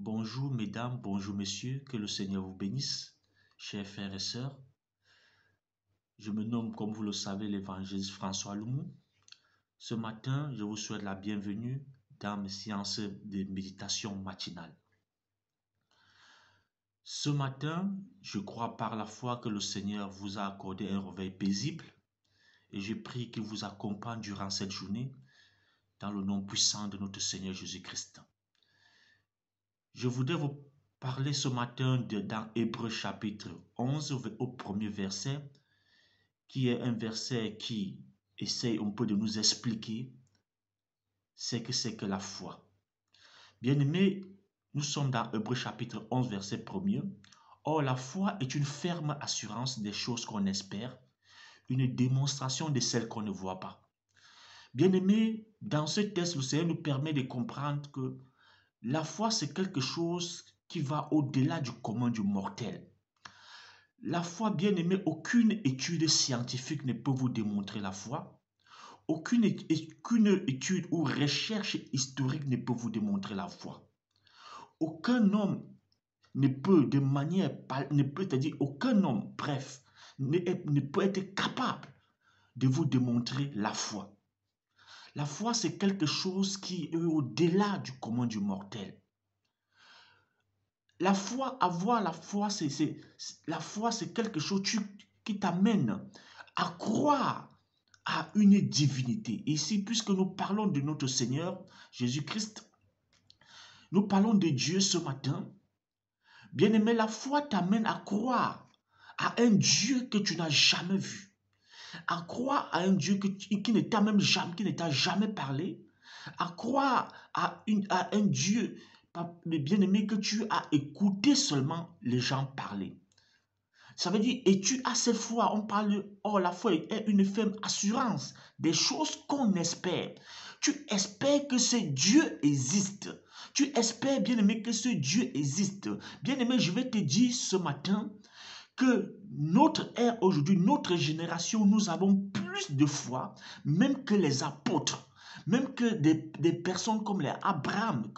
Bonjour mesdames, bonjour messieurs, que le Seigneur vous bénisse, chers frères et sœurs. Je me nomme, comme vous le savez, l'évangéliste François Loumou. Ce matin, je vous souhaite la bienvenue dans mes séances de méditation matinale. Ce matin, je crois par la foi que le Seigneur vous a accordé un réveil paisible et je prie qu'il vous accompagne durant cette journée dans le nom puissant de notre Seigneur Jésus-Christ. Je voudrais vous parler ce matin dans Hébreux chapitre 11 au premier verset, qui est un verset qui essaye un peu de nous expliquer ce que c'est que la foi. Bien-aimés, nous sommes dans Hébreux chapitre 11 verset 1er. Or, la foi est une ferme assurance des choses qu'on espère, une démonstration de celles qu'on ne voit pas. Bien-aimés, dans ce texte, le Seigneur nous permet de comprendre que la foi, c'est quelque chose qui va au-delà du commun du mortel. La foi, bien-aimé, aucune étude scientifique ne peut vous démontrer la foi. Aucune étude ou recherche historique ne peut vous démontrer la foi. Aucun homme ne peut, aucun homme, bref, ne peut être capable de vous démontrer la foi. La foi, c'est quelque chose qui est au-delà du commun du mortel. La foi, avoir la foi, c'est quelque chose qui t'amène à croire à une divinité. Ici, puisque nous parlons de notre Seigneur Jésus-Christ, nous parlons de Dieu ce matin. Bien-aimé, la foi t'amène à croire à un Dieu que tu n'as jamais vu, à croire à un Dieu qui ne t'a jamais parlé, à croire à un Dieu, bien-aimé, que tu as écouté seulement les gens parler. Ça veut dire, et tu as cette foi, on parle, la foi est une ferme assurance des choses qu'on espère. Tu espères que ce Dieu existe. Tu espères, bien-aimé, que ce Dieu existe. Bien-aimé, je vais te dire ce matin que notre ère aujourd'hui, notre génération, nous avons plus de foi, même que les apôtres. Même que des personnes comme les Abraham,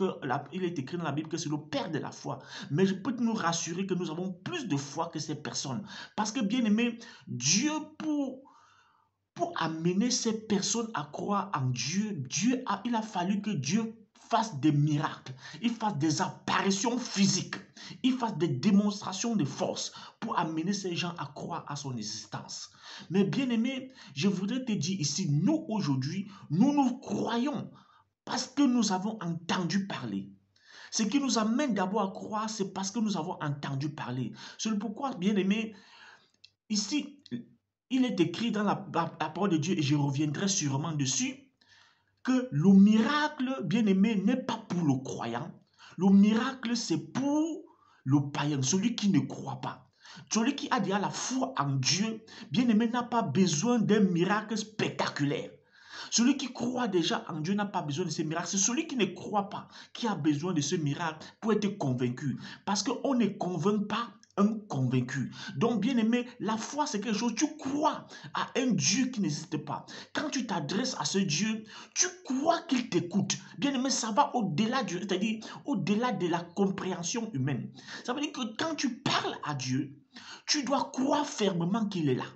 il est écrit dans la Bible que c'est le père de la foi. Mais je peux nous rassurer que nous avons plus de foi que ces personnes. Parce que, bien aimé, Dieu, pour amener ces personnes à croire en Dieu, il a fallu que Dieu fasse des miracles, il fasse des apparitions physiques, il fasse des démonstrations de force pour amener ces gens à croire à son existence. Mais bien aimé, je voudrais te dire ici, nous aujourd'hui, nous croyons parce que nous avons entendu parler. Ce qui nous amène d'abord à croire, c'est parce que nous avons entendu parler. C'est pourquoi, bien aimé, ici, il est écrit dans la parole de Dieu, et je reviendrai sûrement dessus, que le miracle, bien aimé, n'est pas pour le croyant. Le miracle, c'est pour le païen, celui qui ne croit pas. Celui qui a déjà la foi en Dieu, bien aimé, n'a pas besoin d'un miracle spectaculaire. Celui qui croit déjà en Dieu n'a pas besoin de ce miracle. C'est celui qui ne croit pas qui a besoin de ce miracle pour être convaincu. Parce qu'on ne convainc pas un convaincu. Donc, bien aimé, la foi, c'est quelque chose, tu crois à un Dieu qui n'existe pas. Quand tu t'adresses à ce Dieu, tu crois qu'il t'écoute. Bien aimé, ça va au-delà c'est-à-dire au-delà de la compréhension humaine. Ça veut dire que quand tu parles à Dieu, tu dois croire fermement qu'il est là.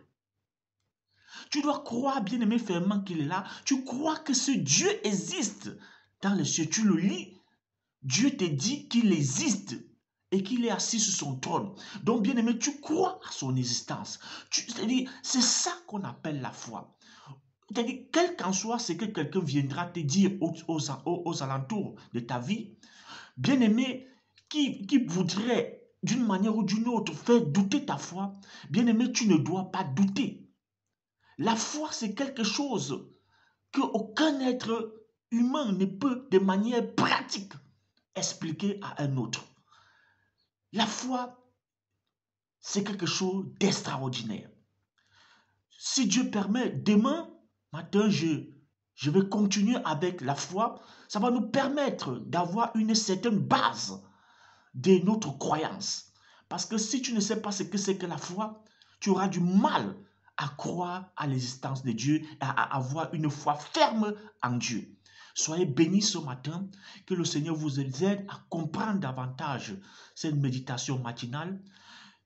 Tu dois croire, bien aimé, fermement qu'il est là. Tu crois que ce Dieu existe dans les cieux. Tu le lis. Dieu te dit qu'il existe et qu'il est assis sur son trône. Donc, bien aimé, tu crois à son existence. C'est ça qu'on appelle la foi. C'est-à-dire, quel qu'en soit ce que quelqu'un viendra te dire aux alentours de ta vie, bien aimé, qui voudrait d'une manière ou d'une autre faire douter ta foi, bien aimé, tu ne dois pas douter. La foi, c'est quelque chose qu'aucun être humain ne peut de manière pratique expliquer à un autre. La foi, c'est quelque chose d'extraordinaire. Si Dieu permet, demain matin, je vais continuer avec la foi. Ça va nous permettre d'avoir une certaine base de notre croyance. Parce que si tu ne sais pas ce que c'est que la foi, tu auras du mal à croire à l'existence de Dieu, à avoir une foi ferme en Dieu. Soyez bénis ce matin, que le Seigneur vous aide à comprendre davantage cette méditation matinale,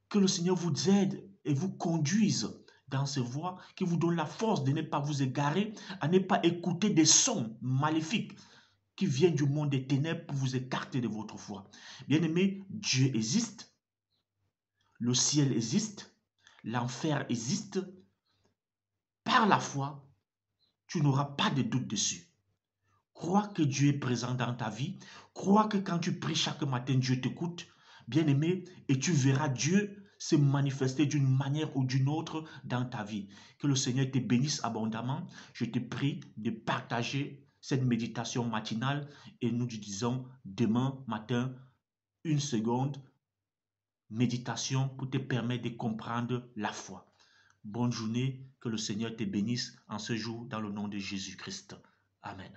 que le Seigneur vous aide et vous conduise dans ses voies, qui vous donne la force de ne pas vous égarer, à ne pas écouter des sons maléfiques qui viennent du monde des ténèbres pour vous écarter de votre foi. Bien-aimé, Dieu existe, le ciel existe, l'enfer existe. Par la foi, tu n'auras pas de doute dessus. Crois que Dieu est présent dans ta vie. Crois que quand tu pries chaque matin, Dieu t'écoute, bien-aimé, et tu verras Dieu se manifester d'une manière ou d'une autre dans ta vie. Que le Seigneur te bénisse abondamment. Je te prie de partager cette méditation matinale et nous disons demain matin, 1 seconde, méditation pour te permettre de comprendre la foi. Bonne journée, que le Seigneur te bénisse en ce jour dans le nom de Jésus-Christ. Amen.